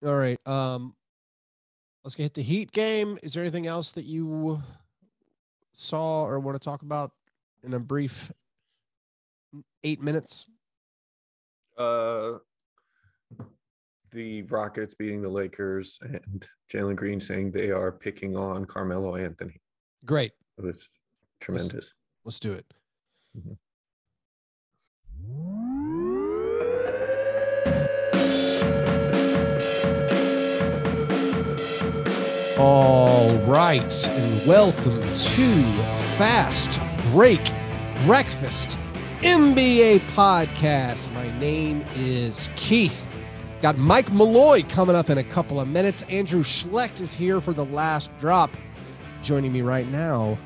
All right. Let's hit the Heat game. Is there anything else that you saw or want to talk about in a brief 8 minutes? The Rockets beating the Lakers and Jalen Green saying they are picking on Carmelo Anthony. Great. It was tremendous. Let's do it. Mm-hmm. All right, and welcome to Fast Break Breakfast NBA Podcast. My name is Keith. Got Mike Mulloy coming up in a couple of minutes. Andrew Schlecht is here for the last drop. Joining me right now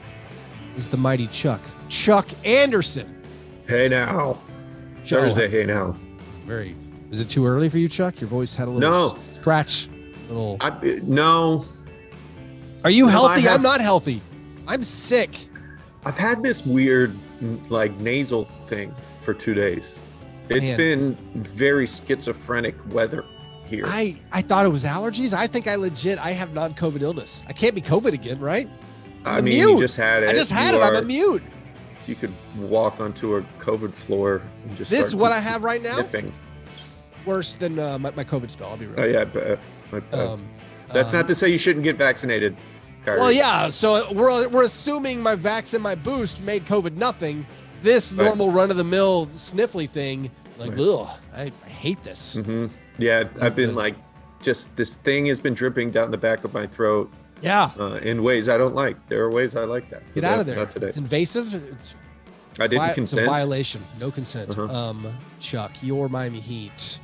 is the mighty Chuck Anderson. Hey now. Thursday, hey now. Is it too early for you, Chuck? Your voice had a little scratch. No. Are you healthy? I'm not healthy. I'm sick. I've had this weird nasal thing for 2 days. It's been very schizophrenic weather here. I thought it was allergies. I think I have non-COVID illness. I can't be COVID again, right? I'm immune. You just had it. I just had it. I'm immune. You could walk onto a COVID floor and just This is what I have right now? sniffing. Worse than my COVID spell, I'll be real. Oh, yeah. But, that's not to say you shouldn't get vaccinated, Kyrie. Well, yeah. So we're assuming my vax and my boost made COVID nothing. This normal run-of-the-mill sniffly thing, ugh, I hate this. Mm-hmm. Yeah, I've been just this thing has been dripping down the back of my throat. Yeah. In ways I don't like. There are ways I like that. Get out of there. It's invasive. I didn't consent. It's a violation. No consent. Uh-huh. Chuck, your Miami Heat,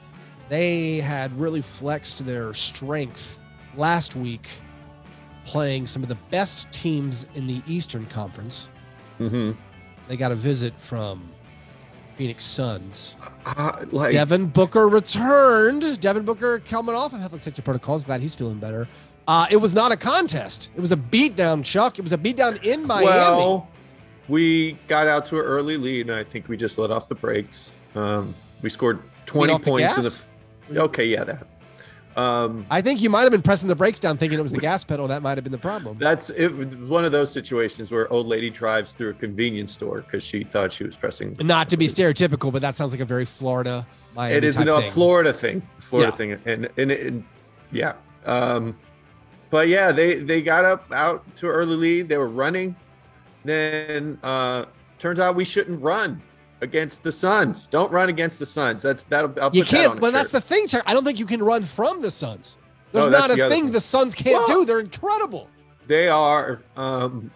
they had really flexed their strength last week playing some of the best teams in the Eastern Conference. Mm-hmm. They got a visit from Phoenix Suns. Like Devin Booker returned. Devin Booker coming off of health and safety protocols. Glad he's feeling better. It was not a contest. It was a beatdown, Chuck. It was a beatdown in Miami. Well, we got out to an early lead, and I think we just let off the brakes. We scored 20 points in the. Okay, yeah, that. I think you might have been pressing the brakes down, thinking it was the gas pedal. That might have been the problem. That's it. One of those situations where old lady drives through a convenience store because she thought she was pressing. Not to be stereotypical, but that sounds like a very Florida. Miami it is type a thing. Florida thing. And yeah. But yeah, they got out to an early lead. They were running. Then turns out we shouldn't run against the Suns. Don't run against the Suns. I'll put you that can't. on a But shirt. that's the thing, Chuck. I don't think you can run from the Suns. There's No, not that's a the thing other the Suns can't Well, do. They're incredible. They are.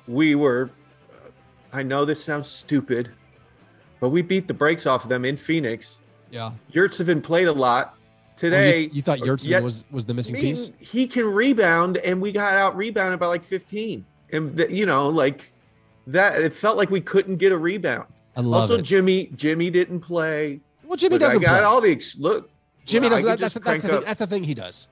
We were. I know this sounds stupid, but we beat the brakes off of them in Phoenix. Yeah. Yurtsevin played a lot today. You thought Yurtsevin was the missing piece? He can rebound, and we got out rebounded by 15. And that it felt like we couldn't get a rebound. I love also, it. Jimmy didn't play. Well, Jimmy doesn't play. All the look. Jimmy well, doesn't. That's the thing he does.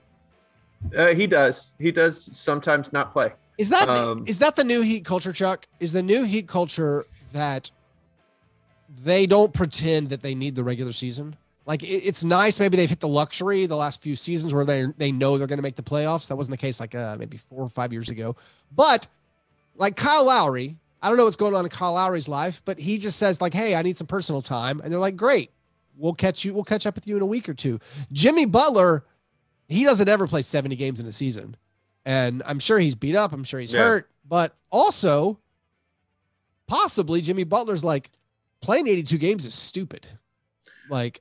He does. He does sometimes not play. Is that the new Heat culture, Chuck? Is the new Heat culture that they don't pretend that they need the regular season? Like it's nice. Maybe they've hit the luxury the last few seasons where they know they're going to make the playoffs. That wasn't the case maybe 4 or 5 years ago. But like Kyle Lowry, I don't know what's going on in Kyle Lowry's life, but he just says hey, I need some personal time. And they're like, great, we'll catch up with you in a week or two. Jimmy Butler, he doesn't ever play 70 games in a season. And I'm sure he's beat up. I'm sure he's hurt, but also possibly Jimmy Butler's playing 82 games is stupid. I'm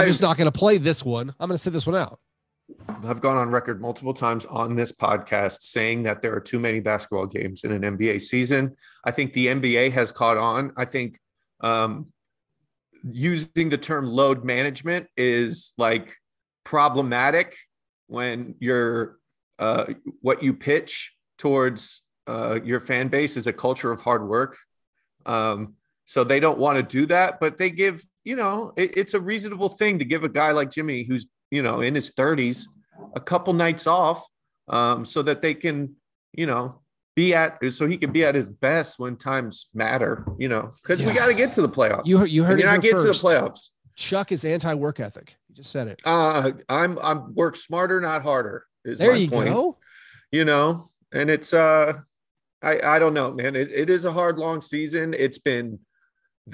just not going to play this one. I'm going to sit this one out. I've gone on record multiple times on this podcast saying that there are too many basketball games in an NBA season. I think the NBA has caught on. I think using the term load management is problematic when you're what you pitch towards your fan base is a culture of hard work. So they don't want to do that, but they give, it's a reasonable thing to give a guy like Jimmy, who's, in his 30s, a couple nights off so that they can, so he can be at his best when times matter, because we got to get to the playoffs. You heard you're not getting to the playoffs. Chuck is anti-work ethic. just said it. I'm work smarter, not harder. Is There my you point. go. You know, and it's I don't know, man. It is a hard, long season. It's been,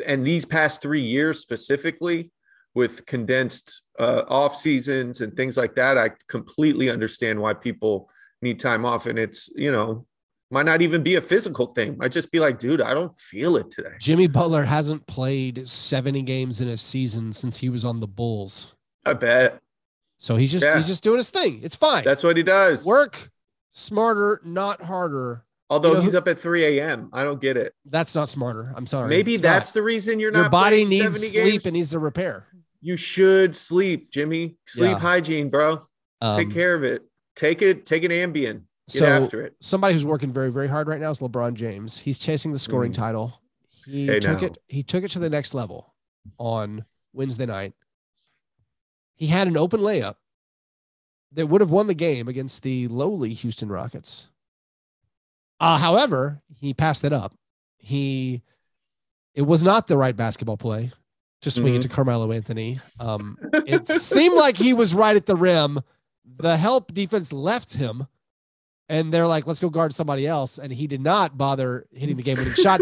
and these past 3 years specifically, with condensed off seasons and things like that, I completely understand why people need time off. And it's, you know, might not even be a physical thing. Might just be like, dude, I don't feel it today. Jimmy Butler hasn't played 70 games in a season since he was on the Bulls. I bet. So he's just doing his thing. It's fine. That's what he does. Work smarter, not harder. Although he's up at 3 a.m. I don't get it. That's not smarter. I'm sorry. Maybe that's the reason you're not. Your body playing needs 70 sleep games. and needs to repair. You should sleep, Jimmy. Sleep hygiene, bro. Take care of it. Take an Ambien. Get after it. Somebody who's working very, very hard right now is LeBron James. He's chasing the scoring title. He took it to the next level on Wednesday night. He had an open layup that would have won the game against the lowly Houston Rockets. However, he passed it up. It was not the right basketball play to swing it to Carmelo Anthony. It seemed like he was right at the rim. The help defense left him, and they're like, let's go guard somebody else. And he did not bother hitting the game-winning shot.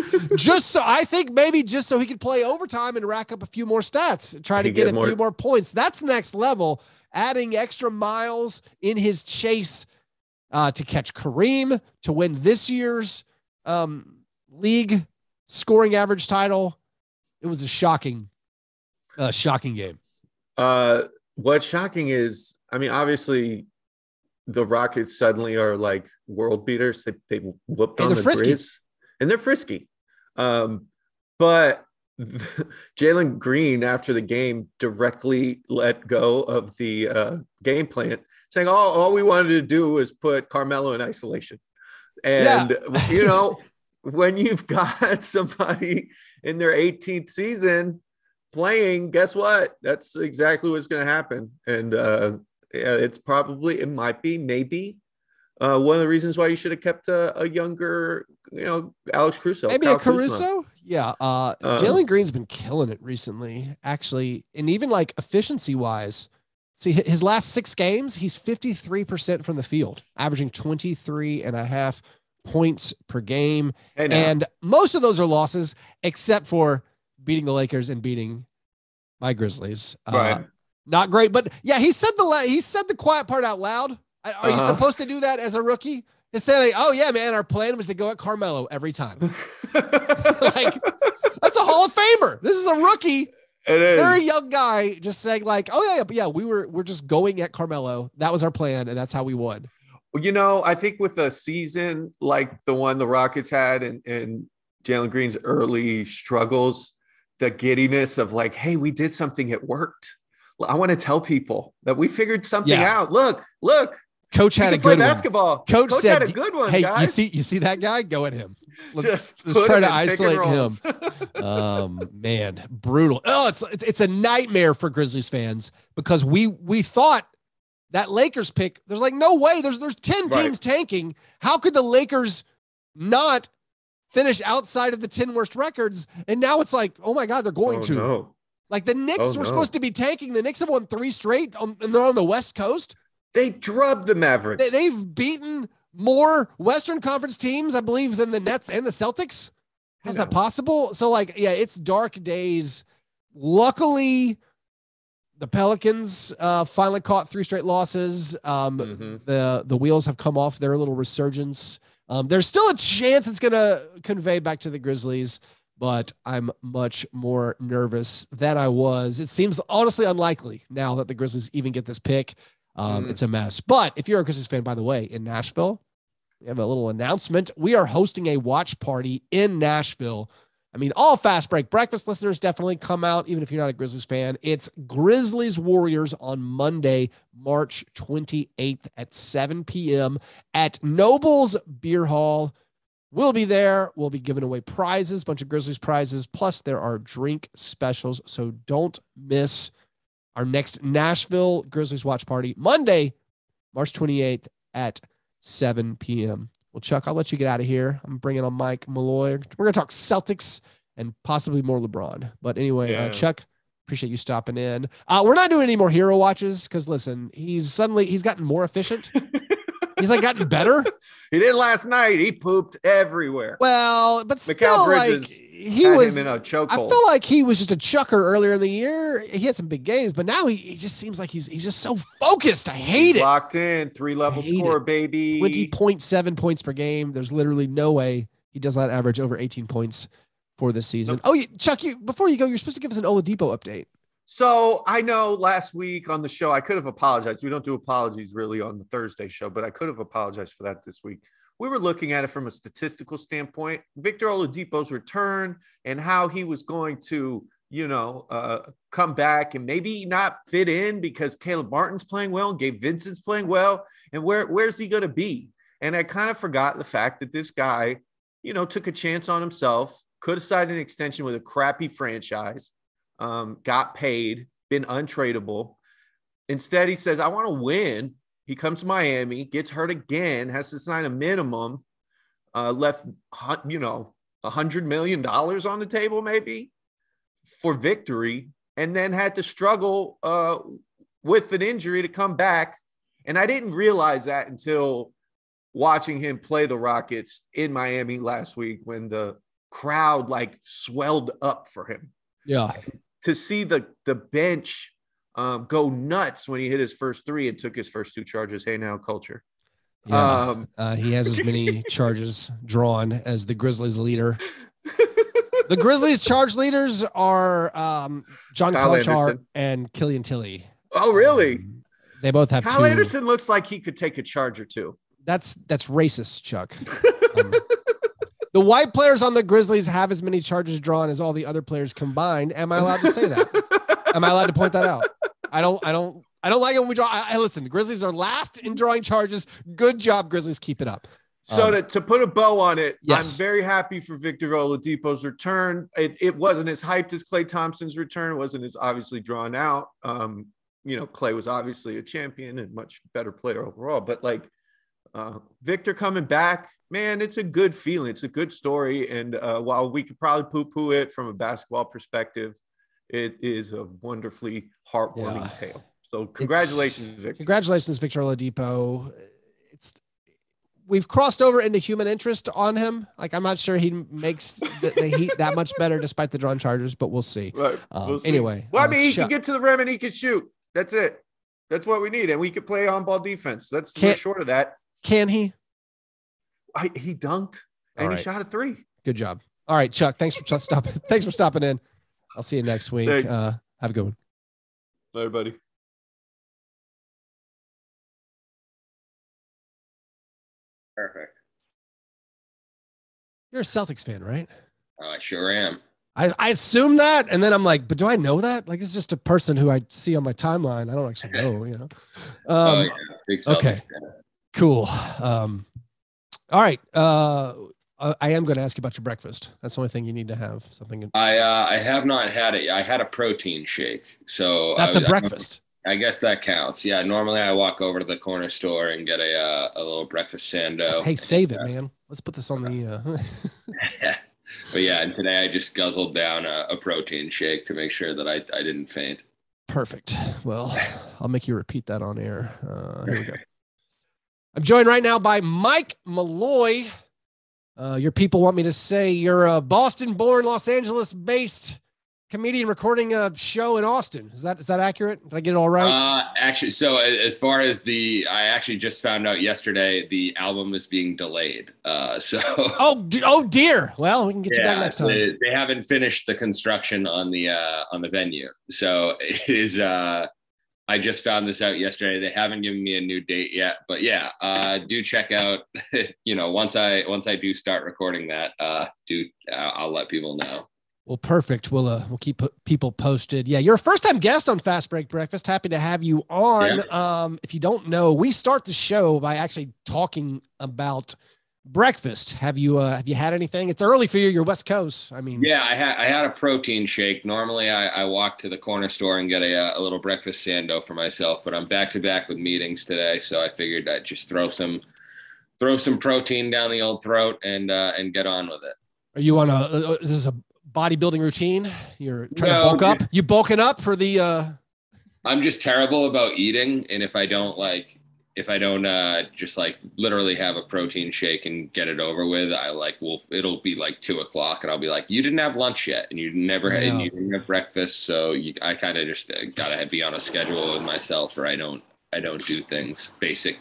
I think maybe just so he could play overtime and rack up a few more stats, try to get a few more points. That's next level, adding extra miles in his chase to catch Kareem, to win this year's league scoring average title. It was a shocking game. What's shocking is, I mean, obviously the Rockets suddenly are like world beaters. They whooped on the Grizz, and they're frisky. But Jalen Green, after the game, directly let go of the game plan, saying all we wanted to do was put Carmelo in isolation. And, you know, when you've got somebody in their 18th season playing, guess what? That's exactly what's going to happen. And it might be maybe one of the reasons why you should have kept a younger, you know, Alex Caruso. Maybe a Caruso? Yeah. Jalen Green's been killing it recently, actually. And even like efficiency wise, see his last 6 games, he's 53% from the field, averaging 23.5 points per game. And most of those are losses, except for beating the Lakers and beating my Grizzlies. Right. Not great, but yeah, he said the quiet part out loud. Are you supposed to do that as a rookie? He said, like, oh yeah, man, our plan was to go at Carmelo every time. Like, that's a Hall of Famer. This is a rookie. It is. Very young guy just saying like, oh yeah, but yeah, we're just going at Carmelo. That was our plan, and that's how we won. Well, you know, I think with a season like the one the Rockets had and Jalen Green's early struggles, the giddiness of like, hey, we did something, it worked. I want to tell people that we figured something out. Look. Coach had a good basketball. One. Coach said, had a good one. Hey, guys. you see that guy? Go at him. Let's Just try to isolate him. Man, brutal. Oh, it's a nightmare for Grizzlies fans because we thought that Lakers pick. There's like no way. There's 10 teams tanking. How could the Lakers not finish outside of the 10 worst records? And now it's like, oh my God, they're going to. No. Like the Knicks were supposed to be tanking. The Knicks have won 3 straight, and they're on the West Coast. They drubbed the Mavericks. They've beaten more Western Conference teams, I believe, than the Nets and the Celtics. How's that possible? So, like, yeah, it's dark days. Luckily, the Pelicans finally caught 3 straight losses. The wheels have come off their little resurgence. There's still a chance it's going to convey back to the Grizzlies, but I'm much more nervous than I was. It seems honestly unlikely now that the Grizzlies even get this pick. It's a mess. But if you're a Grizzlies fan, by the way, in Nashville, we have a little announcement. We are hosting a watch party in Nashville. I mean, all Fast Break Breakfast listeners definitely come out, even if you're not a Grizzlies fan. It's Grizzlies Warriors on Monday, March 28th at 7 p.m. at Noble's Beer Hall. We'll be there. We'll be giving away prizes, bunch of Grizzlies prizes. Plus, there are drink specials. So don't miss our next Nashville Grizzlies watch party, Monday, March 28th at 7 p.m. Well, Chuck, I'll let you get out of here. I'm bringing on Mike Mulloy. We're going to talk Celtics and possibly more LeBron. But anyway, Chuck, Appreciate you stopping in. We're not doing any more hero watches because listen, he's gotten more efficient. He's like gotten better. He did last night. He pooped everywhere. Well, but Mikal still, Bridges like he was him in a chokehold. I feel like he was just a chucker earlier in the year. He had some big games, but now he just seems like he's just so focused. I hate it. Locked in, 3-level score, baby. 20.7 points per game. There's literally no way he does not average over 18 points for this season. Nope. Oh, Chuck, before you go, you're supposed to give us an Oladipo update. So I know last week on the show, I could have apologized. We don't do apologies really on the Thursday show, but I could have apologized for that this week. We were looking at it from a statistical standpoint, Victor Oladipo's return and how he was going to, come back and maybe not fit in because Caleb Martin's playing well and Gabe Vincent's playing well. And where's he going to be? And I kind of forgot the fact that this guy, took a chance on himself, could have signed an extension with a crappy franchise. Got paid, been untradeable. Instead, he says, I want to win. He comes to Miami, gets hurt again, has to sign a minimum, left, $100 million on the table maybe for victory, and then had to struggle with an injury to come back. And I didn't realize that until watching him play the Rockets in Miami last week when the crowd swelled up for him. Yeah. To see the bench go nuts when he hit his first three and took his first 2 charges. Hey, now culture. Yeah. He has as many charges drawn as the Grizzlies leader. The Grizzlies charge leaders are John Conchar and Killian Tilly. Oh, really? They both have Kyle Anderson looks like he could take a charge or 2. That's racist, Chuck. The white players on the Grizzlies have as many charges drawn as all the other players combined. Am I allowed to say that? Am I allowed to point that out? I don't like it when we draw. Listen, the Grizzlies are last in drawing charges. Good job, Grizzlies. Keep it up. So to put a bow on it, yes. I'm very happy for Victor Oladipo's return. It wasn't as hyped as Klay Thompson's return. It wasn't as obviously drawn out. Klay was obviously a champion and much better player overall, but Victor coming back, man, it's a good feeling. It's a good story. And while we could probably poo-poo it from a basketball perspective, it is a wonderfully heartwarming tale. So congratulations, Victor. Congratulations, Victor Oladipo. We've crossed over into human interest on him. I'm not sure he makes the Heat that much better despite the drawn charges, but we'll see. Right. We'll see. Anyway. Well, he can get to the rim and he can shoot. That's it. That's what we need. And we could play on-ball defense. We're short of that. Can he? He dunked and he shot a 3. Good job. All right, Chuck. Thanks for stopping. Thanks for stopping in. I'll see you next week. Have a good one. Bye, buddy. Perfect. You're a Celtics fan, right? I sure am. I assume that, and then I'm like, but do I know that? It's just a person who I see on my timeline. I don't actually know. Big Celtics okay. fan. Cool. All right. I am going to ask you about your breakfast. That's the only thing you need to have. Something. I have not had it. I had a protein shake. So that's a breakfast. I guess that counts. Yeah. Normally I walk over to the corner store and get a little breakfast sando. Hey, save it, man. Let's put this on the. But yeah, and today I just guzzled down a protein shake to make sure that I didn't faint. Perfect. Well, I'll make you repeat that on air. Here we go. I'm joined right now by Mike Mulloy. Your people want me to say you're a Boston-born, Los Angeles-based comedian recording a show in Austin. Is that accurate? Did I get it all right? Actually, so as far as I actually just found out yesterday the album is being delayed. Oh dear. Well, we can get you back next time. They haven't finished the construction on the venue, so it is. I just found this out yesterday. They haven't given me a new date yet, but yeah, do check out. Once I do start recording that, I'll let people know. Well, perfect. We'll keep people posted. Yeah, you're a first-time guest on Fast Break Breakfast. Happy to have you on. Yeah. If you don't know, we start the show by actually talking about breakfast. Have you had anything? It's early for you. You're West Coast. Yeah, I had a protein shake. Normally, I walk to the corner store and get a little breakfast sando for myself, but I'm back to back with meetings today, so I figured I'd just throw some protein down the old throat and get on with it. Are you on is this a bodybuilding routine? You're trying to bulk up? You bulking up for the I'm just terrible about eating, and if I don't just like literally have a protein shake and get it over with, it'll be like 2:00 and I'll be like, you didn't have lunch yet and you didn't have breakfast. So I kind of just gotta be on a schedule with myself, or I don't do things basic,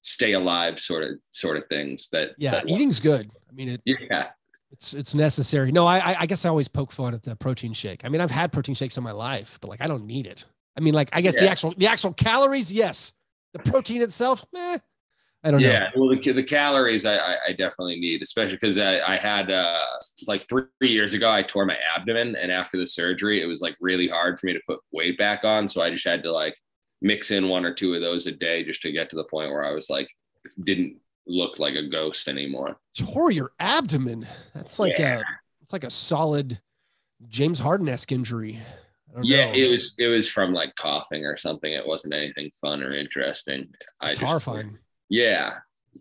stay alive sort of things that eating's good. I mean, it's necessary. No, I guess I always poke fun at the protein shake. I mean, I've had protein shakes in my life, but like, I don't need it. I mean, like, I guess the actual calories, yes. The protein itself, I don't know. Yeah, well, the calories I definitely need, especially because I had like 3 years ago, I tore my abdomen, and after the surgery, it was like really hard for me to put weight back on. So I just had to like mix in 1 or 2 of those a day just to get to the point where I was like, didn't look like a ghost anymore. Tore your abdomen. That's like it's like a solid James Harden-esque injury. Yeah, it was from like coughing or something. It wasn't anything fun or interesting. It's horrifying. Yeah,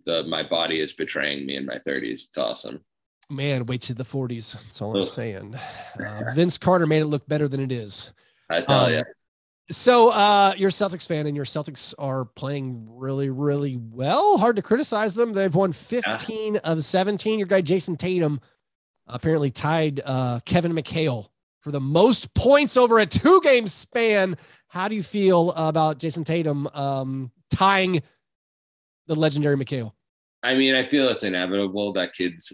my body is betraying me in my 30s. It's awesome. Man, wait to the 40s. That's all I'm saying. Vince Carter made it look better than it is. I tell you. So you're a Celtics fan, and your Celtics are playing really, really well. Hard to criticize them. They've won 15 of 17. Your guy Jayson Tatum apparently tied Kevin McHale for the most points over a 2-game span. How do you feel about Jayson Tatum tying the legendary McHale? I mean, I feel it's inevitable. That kid's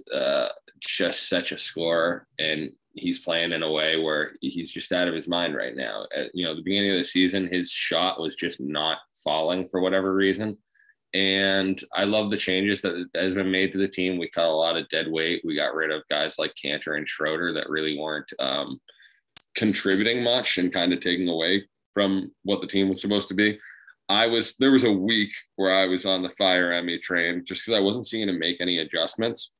just such a scorer, and he's playing in a way where he's just out of his mind right now. At the beginning of the season, his shot was just not falling for whatever reason. And I love the changes that has been made to the team. We cut a lot of dead weight. We got rid of guys like Cantor and Schroeder that really weren't contributing much and kind of taking away from what the team was supposed to be. There was a week where I was on the fire Emmy train just because I wasn't seeing him make any adjustments.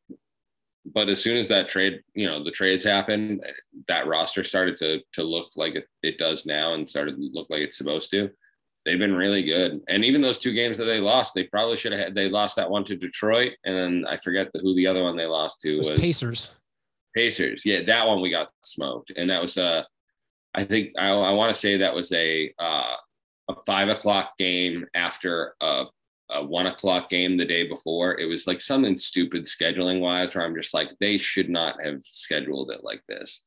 But as soon as that trade, the trades happened, that roster started to look like it does now and started to look like it's supposed to. They've been really good. And even those 2 games that they lost, they probably should have had. They lost that one to Detroit, and then I forget who the other one they lost to was. Pacers. Pacers. Yeah, that one we got smoked. And that was I think I want to say that was a 5:00 game after a 1:00 game the day before. It was like something stupid scheduling wise where I'm just like, they should not have scheduled it like this.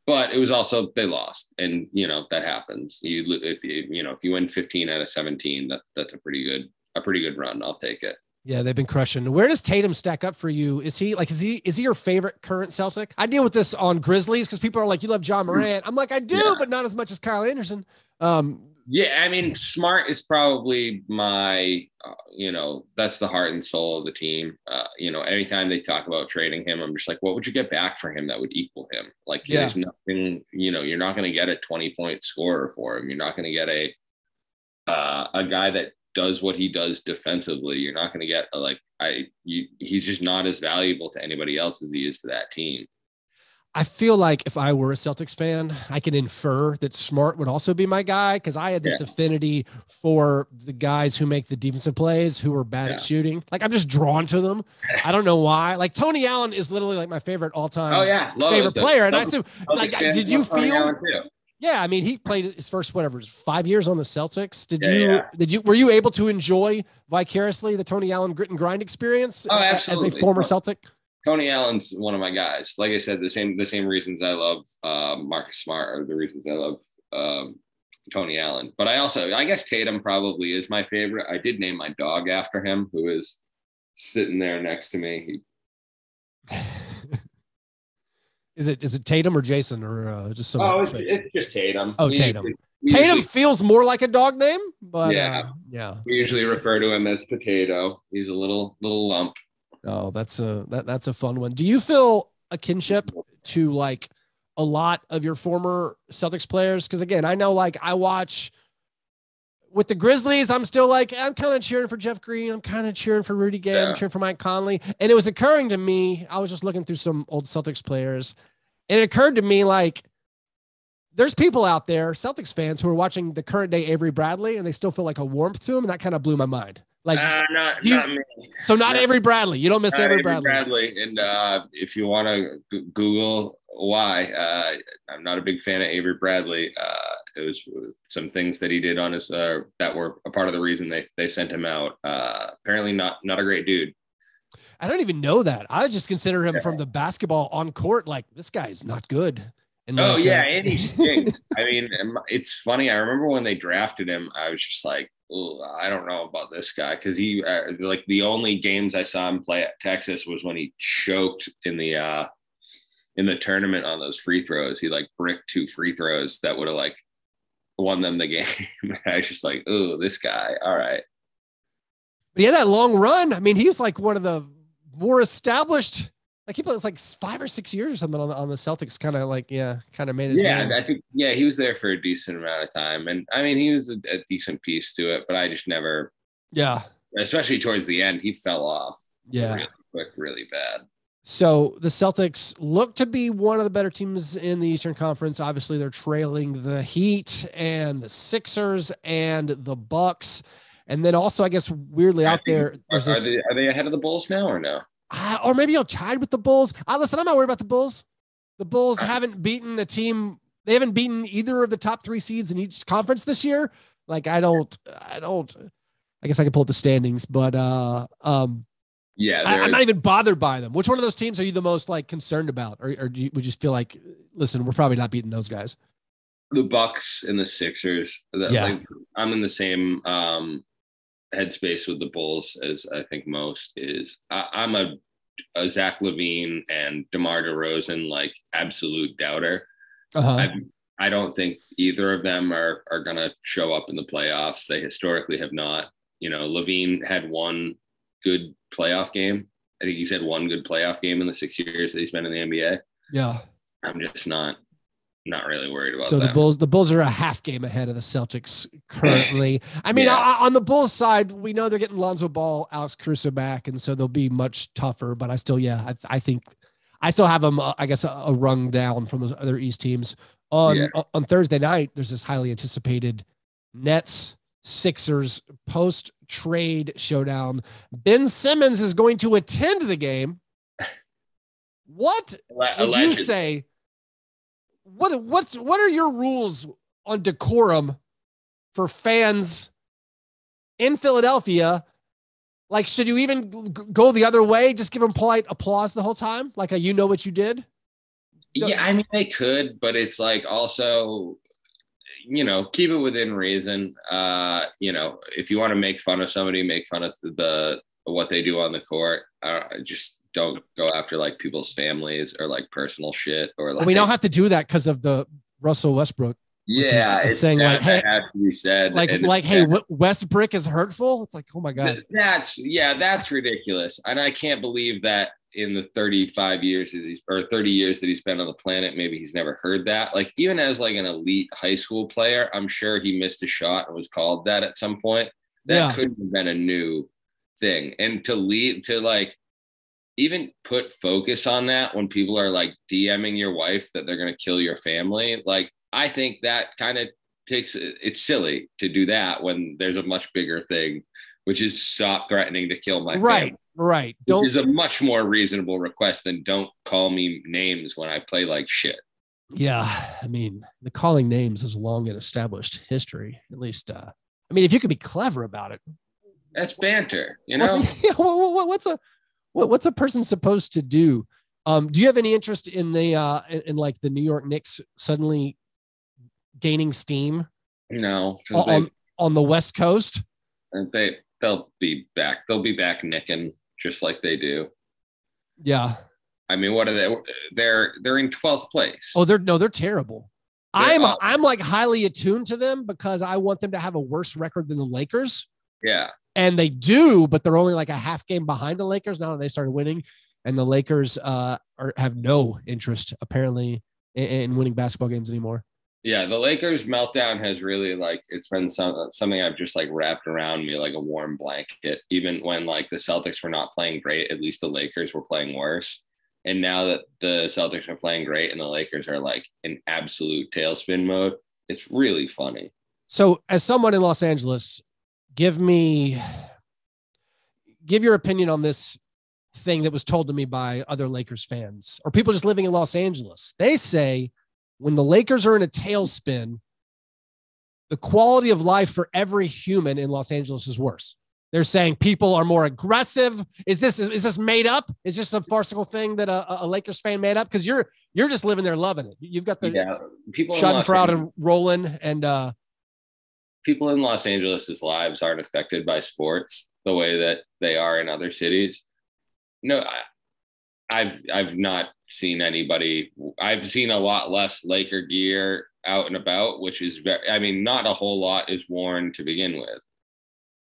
But it was also, they lost, and that happens. If you win 15 out of 17, that's a pretty good run. I'll take it. Yeah, they've been crushing. Where does Tatum stack up for you? Is he your favorite current Celtic? I deal with this on Grizzlies because people are like, you love John Morant. I'm like, I do, but not as much as Kyle Anderson. Yeah, I mean, Smart is probably my, that's the heart and soul of the team. Anytime they talk about trading him, I'm just like, what would you get back for him that would equal him? Like, there's nothing, you're not going to get a 20-point scorer for him. You're not going to get a guy that does what he does defensively. You're not going to get he's just not as valuable to anybody else as he is to that team. I feel like if I were a Celtics fan, I can infer that Smart would also be my guy because I had this affinity for the guys who make the defensive plays who are bad at shooting. Like, I'm just drawn to them. I don't know why. Like, Tony Allen is literally like my favorate all-time favorite player. And I said, like, did you feel? Yeah, I mean, he played his first 5 years on the Celtics. Were you able to enjoy vicariously the Tony Allen grit and grind experience as a former Celtic? Tony Allen's one of my guys. Like I said, the same reasons I love Marcus Smart are the reasons I love Tony Allen. But I guess Tatum probably is my favorite. I did name my dog after him, who is sitting there next to me. Is it Tatum or Jason or just someone? Oh, it's just Tatum. Oh, Tatum. Tatum feels more like a dog name, but we usually refer to him as Potato. He's a little lump. Oh, that's a fun one. Do you feel a kinship to like a lot of your former Celtics players? Because again, I know like I watch with the Grizzlies, I'm still like, I'm kind of cheering for Jeff Green. I'm kind of cheering for Rudy Gay. I'm cheering for Mike Conley. And it was occurring to me, I was just looking through some old Celtics players, and it occurred to me like there's people out there, Celtics fans, who are watching the current day Avery Bradley, and they still feel like a warmth to him, and that kind of blew my mind. Like not me. So not Avery Bradley. You don't miss Avery Bradley. And if you want to Google why, I'm not a big fan of Avery Bradley. It was some things that he did on his that were a part of the reason they sent him out. Apparently not a great dude. I don't even know that. I just consider him from the basketball on court. Like, this guy is not good. And and he stinks. I mean, it's funny. I remember when they drafted him, I was just like, I don't know about this guy, because he like the only games I saw him play at Texas was when he choked in the tournament on those free throws. He like bricked 2 free throws that would have like won them the game. I was just like, oh, this guy. All right. But he had that long run. I mean, he was like one of the more established. Like he plays like 5 or 6 years or something on the Celtics. Kind of made his name. I think he was there for a decent amount of time, and I mean he was a decent piece to it. But I just never, especially towards the end, he fell off. Really quick, really bad. So the Celtics look to be one of the better teams in the Eastern Conference. Obviously, they're trailing the Heat and the Sixers and the Bucks, and then also I guess weirdly out there, are they ahead of the Bulls now or no? Or maybe you're tied with the Bulls. Listen, I'm not worried about the Bulls. The Bulls haven't beaten a team. They haven't beaten either of the top 3 seeds in each conference this year. Like I guess I could pull up the standings, but I'm not even bothered by them. Which one of those teams are you the most like concerned about? Or would you just feel like, listen, we're probably not beating those guys? The Bucks and the Sixers. Like, I'm in the same headspace with the Bulls as I think most is. I'm a Zach LaVine and DeMar DeRozan like absolute doubter. I don't think either of them are going to show up in the playoffs. They historically have not. You know, LaVine had one good playoff game. I think he's had one good playoff game in the 6 years that he's been in the NBA. Yeah. I'm just not really worried about that. So the Bulls are a half game ahead of the Celtics currently. I mean, on the Bulls side, we know they're getting Lonzo Ball, Alex Caruso back, and so they'll be much tougher. But I still, I think I still have them, I guess, a rung down from those other East teams. On Thursday night, there's this highly anticipated Nets Sixers post-trade showdown. Ben Simmons is going to attend the game. What would you say? What are your rules on decorum for fans in Philadelphia? Like, should you even go the other way? Just give them polite applause the whole time? Like, you know what you did? Yeah, I mean, they could, but it's like also, you know, keep it within reason. You know, if you want to make fun of somebody, make fun of what they do on the court. Just don't go after like people's families or like personal shit or like. We don't have to do that because of the Russell Westbrook. Yeah, it's saying like, hey, has to be said. Hey, Westbrook is hurtful. It's like, oh my god, that's ridiculous. And I can't believe that in the 35 years or 30 years that he's been on the planet, maybe he's never heard that. Like even as like an elite high school player, I'm sure he missed a shot and was called that at some point. That couldn't have been a new thing. And to like even put focus on that when people are like DMing your wife that they're going to kill your family. Like, I think that kind of it's silly to do that when there's a much bigger thing, which is stop threatening to kill my family. Right. Which is a much more reasonable request than don't call me names when I play like shit. Yeah. I mean, the calling names is long and established history, at least. I mean, if you could be clever about it. That's banter, you know? What's a person supposed to do? Do you have any interest in in like the New York Knicks suddenly gaining steam? No, on the West Coast. They'll be back. They'll be back nicking just like they do. Yeah. I mean, what are they? They're in 12th place. Oh, they're terrible. I'm like highly attuned to them because I want them to have a worse record than the Lakers. Yeah. And they do, but they're only like a half game behind the Lakers now that they started winning. And the Lakers have no interest apparently in winning basketball games anymore. Yeah, the Lakers meltdown has really like it's been something I've just like wrapped around me like a warm blanket. Even when like the Celtics were not playing great, at least the Lakers were playing worse. And now that the Celtics are playing great and the Lakers are like in absolute tailspin mode, it's really funny. So as someone in Los Angeles, give me give your opinion on this thing that was told to me by other Lakers fans or people just living in Los Angeles. They say when the Lakers are in a tailspin, the quality of life for every human in Los Angeles is worse. They're saying people are more aggressive. Is this made up? Is this a farcical thing that a Lakers fan made up? Because you're just living there loving it. You've got the people Schadenfreude and rolling, and people in Los Angeles's lives aren't affected by sports the way that they are in other cities. No, I've not seen anybody. I've seen a lot less Laker gear out and about, which is not a whole lot is worn to begin with.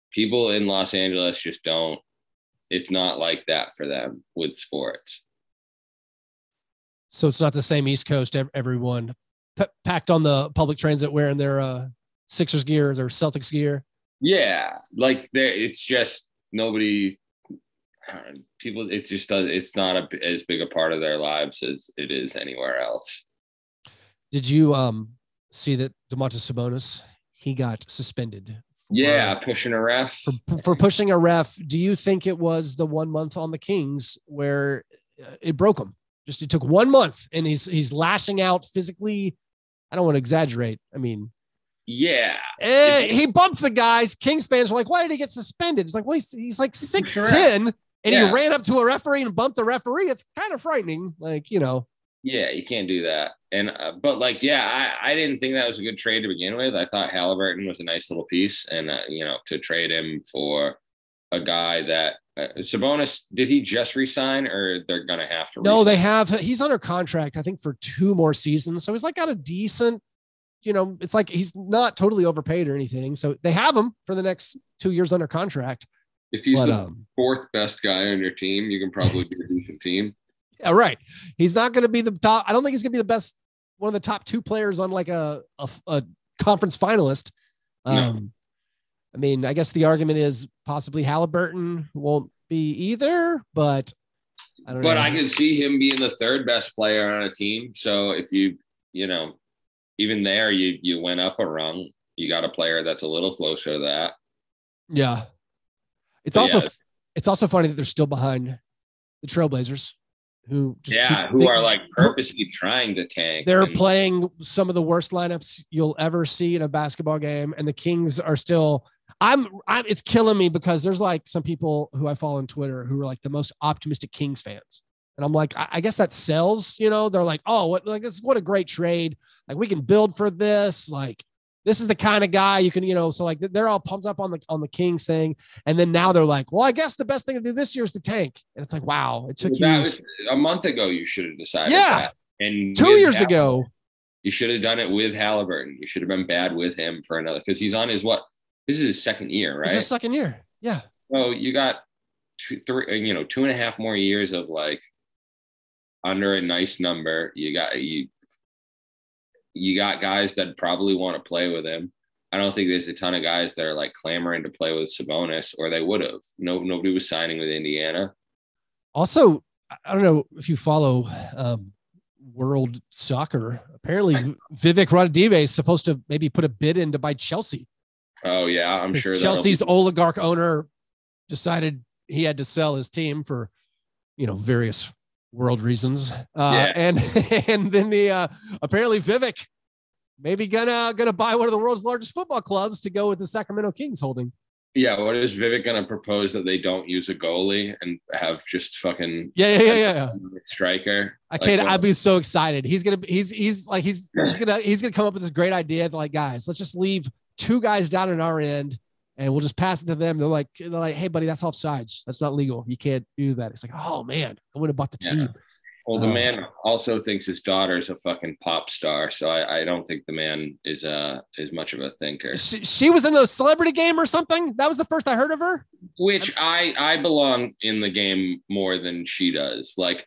People in Los Angeles just don't. It's not like that for them with sports. So it's not the same East Coast. Everyone packed on the public transit wearing their Sixers gear, their Celtics gear. Yeah, like it's just nobody. People, it just does. It's not as big a part of their lives as it is anywhere else. Did you see that Domantas Sabonis, he got suspended? Pushing a ref. For pushing a ref. Do you think it was the 1 month on the Kings where it broke him? Just it took 1 month and he's lashing out physically. I don't want to exaggerate. I mean, he bumped the guys. Kings fans were like, why did he get suspended? It's like, well, he's like 6'10", and he ran up to a referee and bumped the referee. It's kind of frightening. Like, you know. Yeah, you can't do that. And but like, I didn't think that was a good trade to begin with. I thought Halliburton was a nice little piece, and to trade him for a guy that Sabonis, did he just resign, or they're gonna have to? No, they have. He's under contract, I think, for 2 more seasons. So he's like got a decent. It's like he's not totally overpaid or anything. So they have him for the next 2 years under contract. If he's the 4th best guy on your team, you can probably be a decent team. Yeah, right. He's not going to be the top. I don't think he's going to be the best, one of the top 2 players on like a conference finalist. No. I mean, I guess the argument is possibly Halliburton won't be either, but I don't know. But I can see him being the 3rd best player on a team. So if even there, you went up a rung, you got a player that's a little closer to that. Yeah. It's also funny that they're still behind the Trailblazers. Who are like purposely trying to tank. They're playing some of the worst lineups you'll ever see in a basketball game, and the Kings are still. It's killing me because there's like some people who I follow on Twitter who are like the most optimistic Kings fans, and I'm like, I guess that sells. They're like, oh, what a great trade! Like we can build for this. Like this is the kind of guy you can, so like they're all pumped up on the Kings thing. And then now they're like, well, I guess the best thing to do this year is to tank. And it's like, wow, it took that was a month ago. You should have decided that. And 2 years ago, you should have done it with Halliburton. You should have been bad with him for another, because he's on this is his 2nd year, right? It's his 2nd year. Yeah. So you got 2.5 more years of like under a nice number. You got guys that probably want to play with him. I don't think there's a ton of guys that are like clamoring to play with Sabonis, or they would have. Nobody was signing with Indiana. Also, I don't know if you follow world soccer. Apparently, Vivek Ranadive is supposed to maybe put a bid in to buy Chelsea. Oh yeah, I'm sure Chelsea's oligarch owner decided he had to sell his team for, various world reasons. And then apparently Vivek maybe gonna buy one of the world's largest football clubs to go with the Sacramento Kings holding. Yeah, what is Vivek gonna propose, that they don't use a goalie and have just fucking striker? I'd be so excited. He's gonna come up with this great idea that, like, guys, let's just leave 2 guys down in our end and we'll just pass it to them. They're like, hey, buddy, that's offsides. That's not legal. You can't do that. It's like, oh man, I would have bought the team. Yeah. Well, the man also thinks his daughter's a fucking pop star, so I don't think the man is much of a thinker. She was in the Celebrity Game or something. That was the first I heard of her. Which I belong in the game more than she does. Like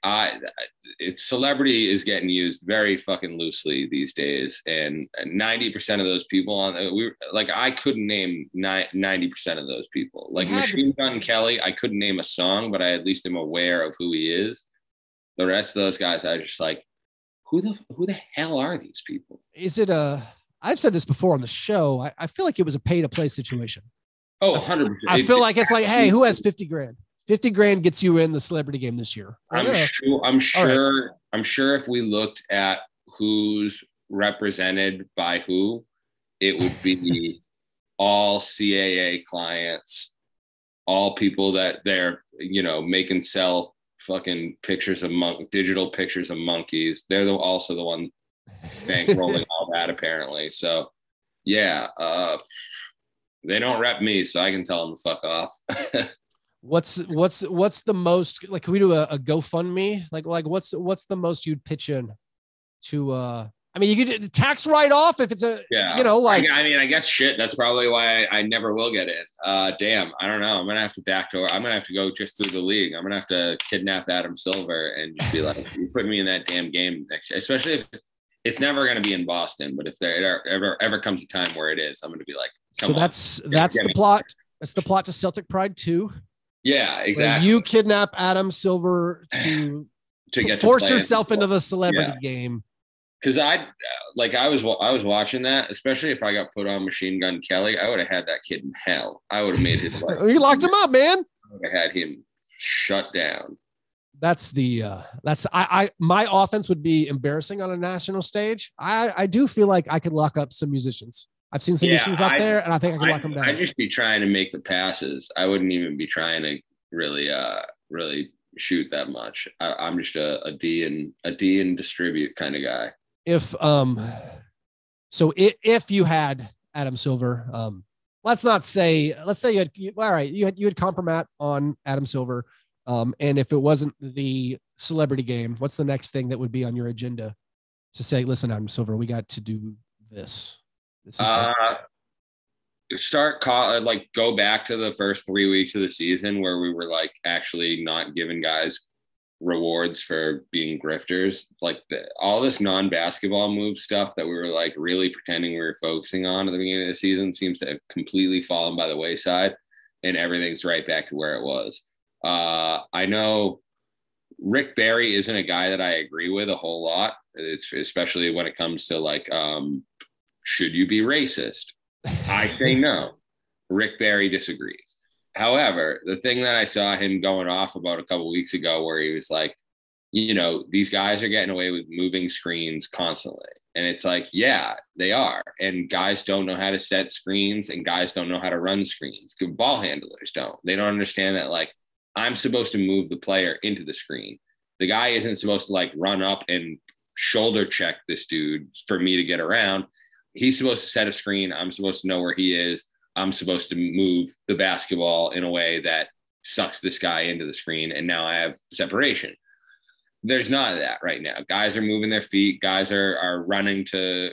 celebrity is getting used very fucking loosely these days, and 90% of those people I couldn't name 90% of those people. Like Machine Gun Kelly, I couldn't name a song, but I at least am aware of who he is. The rest of those guys, I just like, who the hell are these people? Is it I've said this before on the show. I feel like it was a pay to play situation. Oh, 100%. I feel like it's like, hey, who has 50 grand? 50 grand gets you in the celebrity game this year. I'm sure if we looked at who's represented by who, it would be all CAA clients, all people that they're, make and sell fucking pictures of digital pictures of monkeys. They're also the ones bankrolling all that apparently. So yeah, they don't rep me, so I can tell them to fuck off. What's the most, like, can we do a GoFundMe? Like what's the most you'd pitch in to, I mean, you could tax write off if it's I guess shit. That's probably why I never will get in. Damn, I don't know. I'm gonna have to backdoor. I'm gonna have to go just through the league. I'm gonna have to kidnap Adam Silver and just be like, you put me in that damn game next year. Especially if it's never gonna be in Boston, but if there ever comes a time where it is, I'm gonna be like, come on. That's the plot. That's the plot to Celtic Pride 2. Yeah, exactly. You kidnap Adam Silver to get force yourself into the celebrity game. Because I was watching that, especially if I got put on Machine Gun Kelly, I would have had that kid in hell. I would have made his life. You locked him up, man. I would have had him shut down. My offense would be embarrassing on a national stage. I do feel like I could lock up some musicians. I've seen some musicians out there, and I think I could lock them down. I'd just be trying to make the passes. I wouldn't even be trying to really shoot that much. I'm just a D and distribute kind of guy. If you had Adam Silver, let's say you had compromat on Adam Silver, and if it wasn't the celebrity game, what's the next thing that would be on your agenda to say, listen, Adam Silver, we got to do this. Go back to the first 3 weeks of the season where we were like actually not giving guys rewards for being grifters. Like all this non-basketball move stuff that we were like really pretending we were focusing on at the beginning of the season seems to have completely fallen by the wayside, and everything's right back to where it was. I know Rick Barry isn't a guy that I agree with a whole lot. It's especially when it comes to like, should you be racist? I say no. Rick Barry disagrees. However, the thing that I saw him going off about a couple of weeks ago where he was like, these guys are getting away with moving screens constantly. And it's like, yeah, they are. And guys don't know how to set screens, and guys don't know how to run screens. Good ball handlers don't. They don't understand that, like, I'm supposed to move the player into the screen. The guy isn't supposed to like run up and shoulder check this dude for me to get around. He's supposed to set a screen. I'm supposed to know where he is. I'm supposed to move the basketball in a way that sucks this guy into the screen. And now I have separation. There's none of that right now. Guys are moving their feet. Guys are running to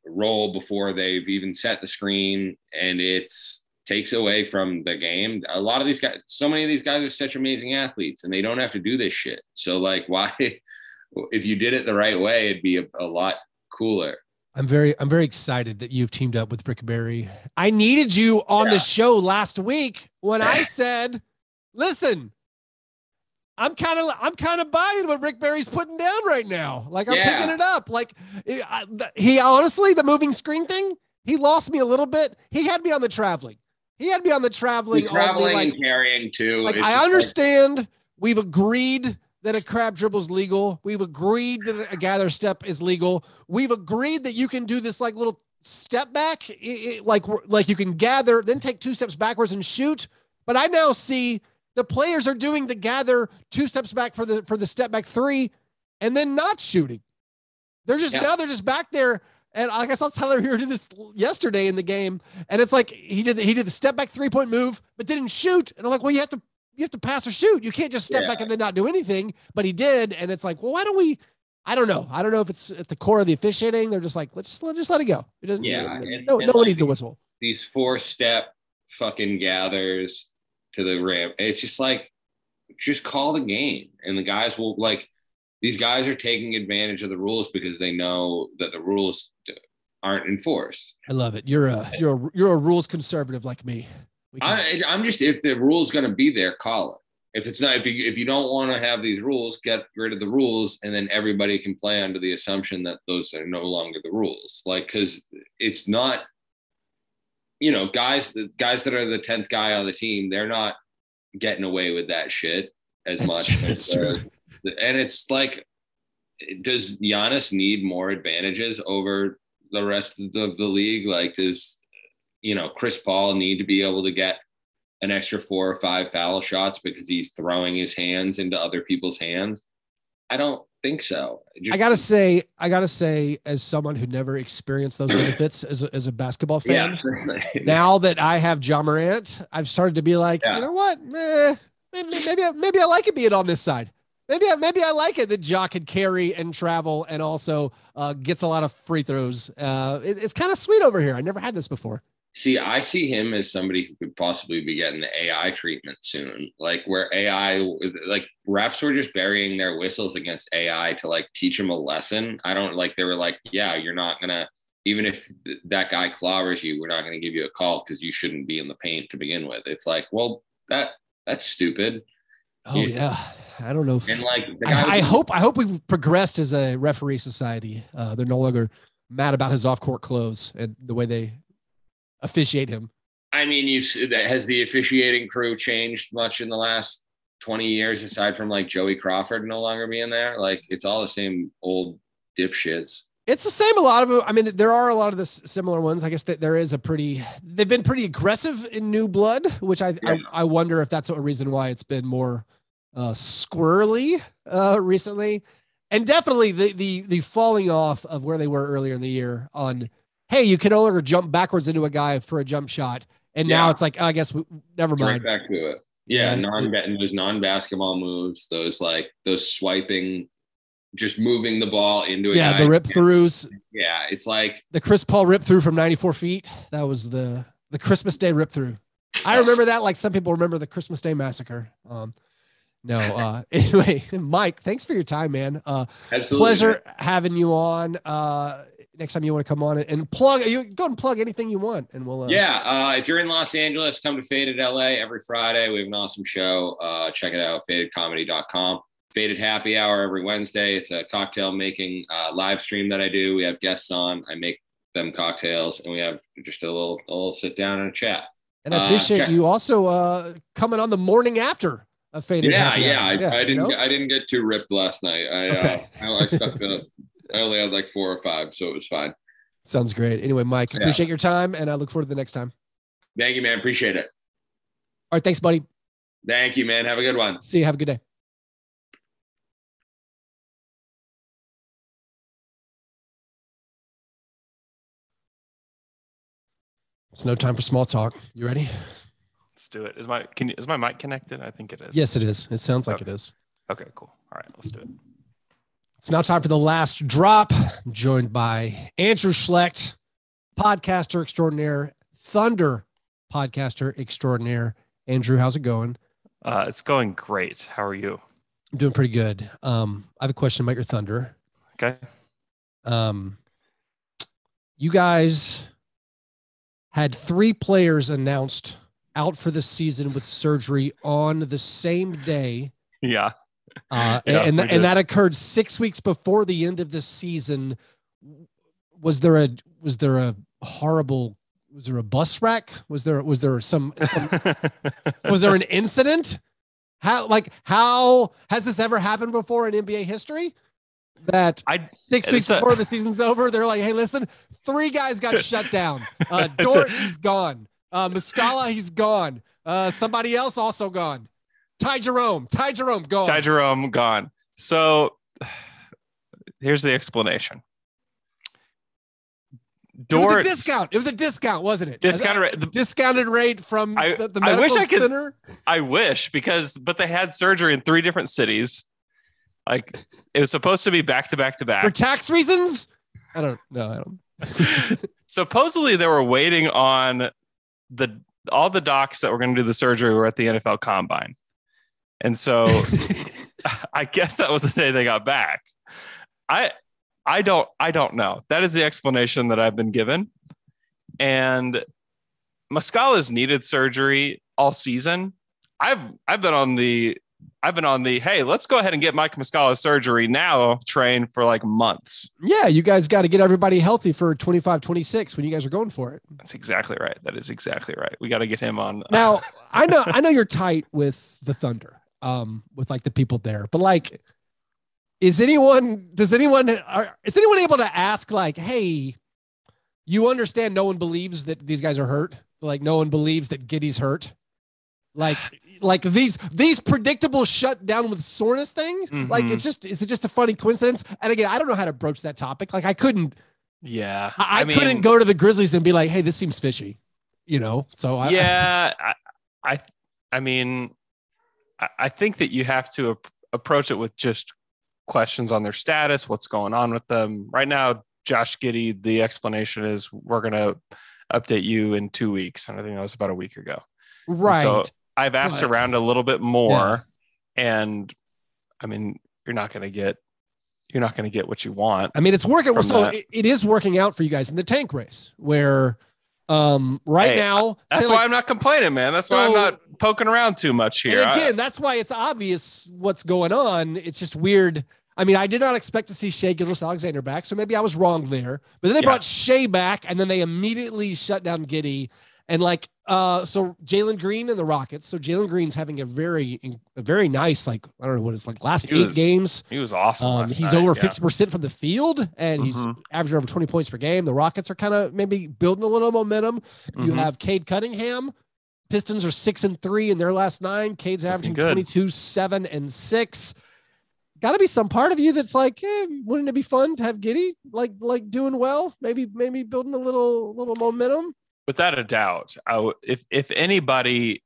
roll before they've even set the screen. And takes away from the game. A lot of these guys, so many of these guys are such amazing athletes, and they don't have to do this shit. So like, why, if you did it the right way, it'd be a lot cooler. I'm very excited that you've teamed up with Rick Barry. I needed you on the show last week when I said, listen, I'm kind of buying what Rick Barry's putting down right now. Like I'm picking it up. Like he honestly, the moving screen thing, he lost me a little bit. He had me on the traveling. Traveling and carrying too. Like I understand we've agreed that a crab dribble is legal. We've agreed that a gather step is legal. We've agreed that you can do this like little step back, like you can gather, then take 2 steps backwards and shoot. But I now see the players are doing the gather 2 steps back for the step back 3, and then not shooting. They're just now they're just back there. And I guess I was telling her here did this yesterday in the game, and it's like he did the step back 3-point move, but didn't shoot. And I'm like, well, you have to pass or shoot. You can't just step back and then not do anything. But he did, and it's like, well, why don't we? I don't know. I don't know if it's at the core of the officiating. They're just like, let's just let it go. It doesn't. No one needs a whistle. These 4-step fucking gathers to the rim. It's just like, just call the game, and the guys will like. These guys are taking advantage of the rules because they know that the rules aren't enforced. I love it. You're a rules conservative like me. I'm just, if the rule's going to be there, call it. If it's not, if you don't want to have these rules, get rid of the rules, and then everybody can play under the assumption that those are no longer the rules. Like, because it's not guys that are the 10th guy on the team, they're not getting away with that shit as much. That's true. And it's like, does Giannis need more advantages over the rest of the league? Like, does, Chris Paul need to be able to get an extra 4 or 5 foul shots because he's throwing his hands into other people's hands? I don't think so. I gotta say, as someone who never experienced those benefits as a basketball fan, now that I have Ja Morant, I've started to be like, you know what? Maybe I like it being on this side. Maybe I like it that Ja can carry and travel and also gets a lot of free throws. It's kind of sweet over here. I never had this before. See, I see him as somebody who could possibly be getting the AI treatment soon, like where AI, like refs were just burying their whistles against AI to like teach him a lesson. They were like, yeah, you're not gonna, even if that guy clobbers you, we're not gonna give you a call because you shouldn't be in the paint to begin with. It's like, well, that's stupid. Oh yeah. I don't know. And like, I hope we've progressed as a referee society. They're no longer mad about his off-court clothes and the way they officiate him. I mean, has the officiating crew changed much in the last 20 years aside from like Joey Crawford no longer being there? Like, it's all the same old dipshits. It's the same. A lot of them. I mean, there are a lot of the similar ones. I guess that there is they've been pretty aggressive in new blood, which I wonder if that's a reason why it's been more squirrely recently. And definitely the falling off of where they were earlier in the year on, hey, you can no longer jump backwards into a guy for a jump shot. And now it's like, I guess never mind. Right back to it. Yeah. Those non-basketball moves, those swiping, just moving the ball into a guy. The rip throughs. Yeah. It's like the Chris Paul rip through from 94 feet. That was the Christmas Day rip through. I remember that. Like some people remember the Christmas Day massacre. Anyway, Mike, thanks for your time, man. Absolutely. Pleasure having you on. Next time you want to come on and go and plug anything you want, and we'll. If you're in Los Angeles, come to Faded LA every Friday. We have an awesome show. Check it out, fadedcomedy.com. Faded Happy Hour every Wednesday. It's a cocktail making live stream that I do. We have guests on. I make them cocktails, and we have just a little sit down and a chat. And I appreciate you also coming on the morning after a Faded Happy Hour. I didn't get too ripped last night. I only had like 4 or 5, so it was fine. Sounds great. Anyway, Mike, appreciate your time, and I look forward to the next time. Thank you, man. Appreciate it. All right, thanks, buddy. Thank you, man. Have a good one. See you. Have a good day. It's no time for small talk. You ready? Let's do it. Is my mic connected? I think it is. Yes, it is. It sounds like it is. Okay, cool. All right, let's do it. It's now time for the last drop. I'm joined by Andrew Schlecht, podcaster extraordinaire, Thunder podcaster extraordinaire. Andrew, how's it going? It's going great. How are you? I'm doing pretty good. I have a question about your Thunder. Okay. You guys had 3 players announced out for the season with surgery on the same day. Yeah. And that occurred 6 weeks before the end of the season. Was there a bus wreck? Was there an incident? How has this ever happened before in NBA history? That 6 weeks before the season's over, they're like, hey, listen, 3 guys got shut down. Dort, he's gone. Muscala, he's gone. Somebody else also gone. Ty Jerome, gone. Ty Jerome, gone. So here's the explanation. It was a discount. It was a discount, wasn't it? Discounted rate from the medical center. I wish, but they had surgery in 3 different cities. Like, it was supposed to be back to back to back. For tax reasons? I don't. Supposedly they were waiting on all the docs that were going to do the surgery were at the NFL Combine. And so I guess that was the day they got back. I don't know. That is the explanation that I've been given. And Muscala's needed surgery all season. I've been on the I've been on the, hey, let's go ahead and get Mike Muscala surgery now train for like months. Yeah, you guys got to get everybody healthy for 25-26 when you guys are going for it. That's exactly right. That is exactly right. We got to get him on. Now, I know you're tight with the Thunder, with like the people there, but like, is anyone able to ask like, hey, you understand no one believes that these guys are hurt? Like no one believes that Giddey's hurt. Like these predictable shut down with soreness things. Mm-hmm. Like is it just a funny coincidence? And again, I don't know how to broach that topic. Like I couldn't. Yeah. I mean, couldn't go to the Grizzlies and be like, hey, this seems fishy, So I think that you have to approach it with just questions on their status, what's going on with them right now. Josh Giddey, the explanation is we're going to update you in 2 weeks. And I think that was about a week ago. Right. So I've asked around a little bit more, and I mean, you're not going to get what you want. I mean, it's working. So it is working out for you guys in the tank race where, now, that's why I'm not complaining, man. That's why I'm not poking around too much here. And again, that's why it's obvious what's going on. It's just weird. I mean, I did not expect to see Shai Gilgeous-Alexander back, so maybe I was wrong there. But then they brought Shai back, and then they immediately shut down Giddey. And so Jalen Green and the Rockets. So Jalen Green's having a very nice, like, I don't know what it's like, last 8 games. He was awesome. He's over 50% from the field, and he's averaging over 20 points per game. The Rockets are kind of maybe building a little momentum. You have Cade Cunningham. Pistons are 6-3 in their last 9. Cade's averaging 22, 7, and 6. Got to be some part of you that's like, hey, wouldn't it be fun to have Giddey like doing well? Maybe building a little momentum. Without a doubt, if anybody,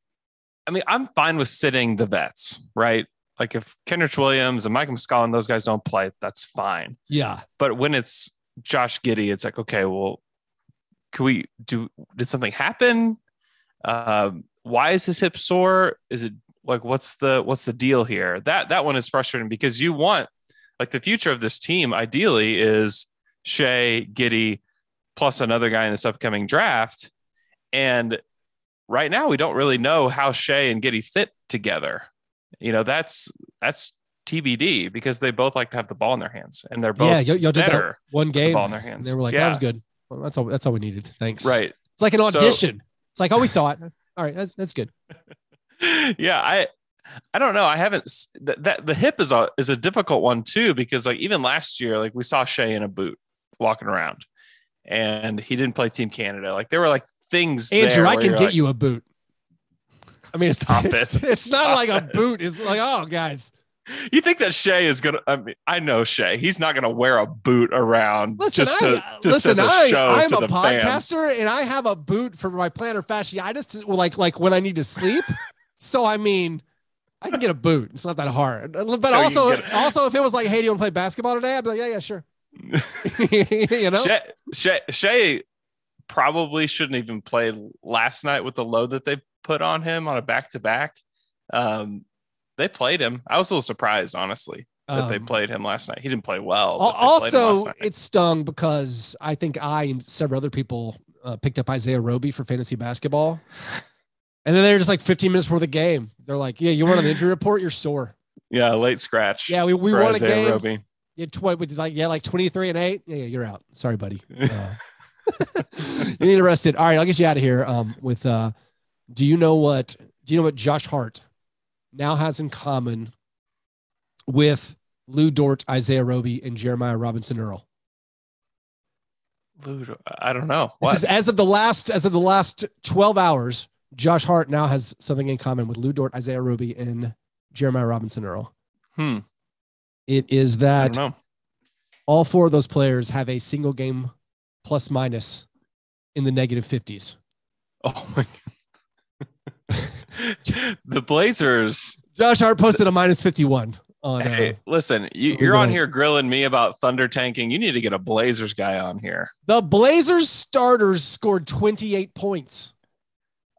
I mean, I'm fine with sitting the vets, right? Like if Kenrich Williams and Mike Muscala and those guys don't play, that's fine. Yeah. But when it's Josh Giddey, it's like, okay, well, did something happen? Why is his hip sore? Is it like, what's the deal here? That one is frustrating because you want, like, the future of this team ideally is Shai, Giddey, plus another guy in this upcoming draft. And right now we don't really know how Shai and Giddey fit together. That's TBD because they both like to have the ball in their hands and they're both y'all did that one game, the ball in their hands. They were like, that was good. Well, that's all we needed. Thanks. Right. It's like an audition. It's like, oh, we saw it. All right. That's good. Yeah. I don't know. I haven't that the hip is a difficult one too, because like even last year, like we saw Shai in a boot walking around and he didn't play Team Canada. Like there were like things. Andrew, I can get you a boot. I mean, it's not like a boot. It's like, oh, guys. You think that Shai is gonna? I mean, I know Shai. He's not gonna wear a boot around as a show I'm to a the podcaster, fans. and I have a boot for my plantar fasciitis, like when I need to sleep. So I mean, I can get a boot. It's not that hard. But also, if it was like, hey, do you want to play basketball today? I'd be like, yeah, sure. Shai probably shouldn't even play last night with the load that they put on him on a back-to-back. They played him. I was a little surprised, honestly, that they played him last night. He didn't play well. Also, it stung because I think I and several other people picked up Isaiah Roby for fantasy basketball. And then they were just like 15 minutes before the game. They're like, yeah, you went on the injury report. You're sore. Yeah, late scratch. Yeah, we won a game. Roby. Like 23-8. Yeah, you're out. Sorry, buddy. You need arrested. All right, I'll get you out of here. With do you know what Josh Hart now has in common with Lou Dort, Isaiah Roby, and Jeremiah Robinson Earl? I don't know. What? As of the last 12 hours, Josh Hart now has something in common with Lou Dort, Isaiah Roby, and Jeremiah Robinson Earl. It is that all 4 of those players have a single game plus minus in the negative 50s. Oh my God. The Blazers. Josh Hart posted a minus 51 on. Hey, listen, you're on here grilling me about Thunder tanking. You need to get a Blazers guy on here. The Blazers starters scored 28 points.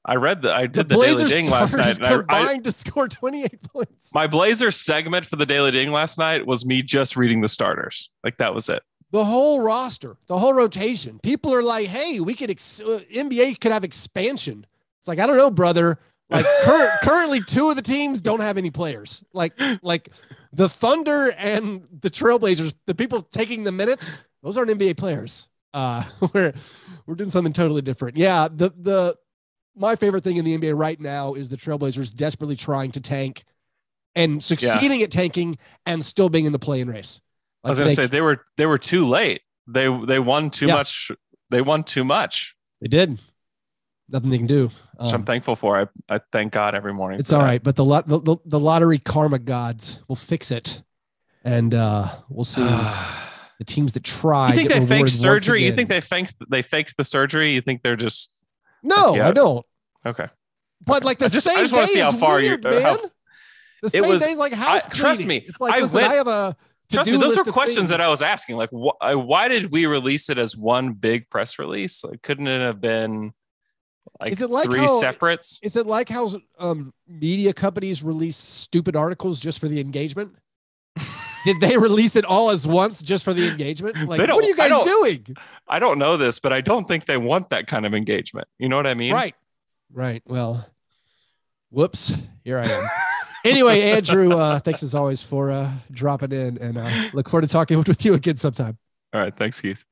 I did the Daily Ding last night. Combined to score 28 points. My Blazers segment for the Daily Ding last night was me just reading the starters. Like that was it. The whole roster, the whole rotation. People are like, hey, we could NBA could have expansion. It's like, I don't know, brother. Like currently, two of the teams don't have any players. Like the Thunder and the Trailblazers, the people taking the minutes, those aren't NBA players. We're doing something totally different. Yeah, my favorite thing in the NBA right now is the Trailblazers desperately trying to tank and succeeding at tanking and still being in the play-in race. Like I was going to say they were too late. They won too much. They won too much. They did. Nothing they can do. Which I'm thankful for. I thank God every morning. It's all right, but the lottery karma gods will fix it, and we'll see. The teams that try. You think they faked surgery? You think they faked the surgery? You think they're just? No, I don't. Okay. But like the same day is weird, man. The same day is like house cleaning. Trust me. It's like, I have a Trust me, those are questions that I was asking. Like, why did we release it as one big press release? Like, couldn't it have been like, three separates? Is it like how media companies release stupid articles just for the engagement? Did they release it all as once just for the engagement? Like, what are you guys doing? I don't know this, but I don't think they want that kind of engagement. You know what I mean? Right. Well, whoops. Here I am. Anyway, Andrew, thanks as always for dropping in, and look forward to talking with you again sometime. All right. Thanks, Keith.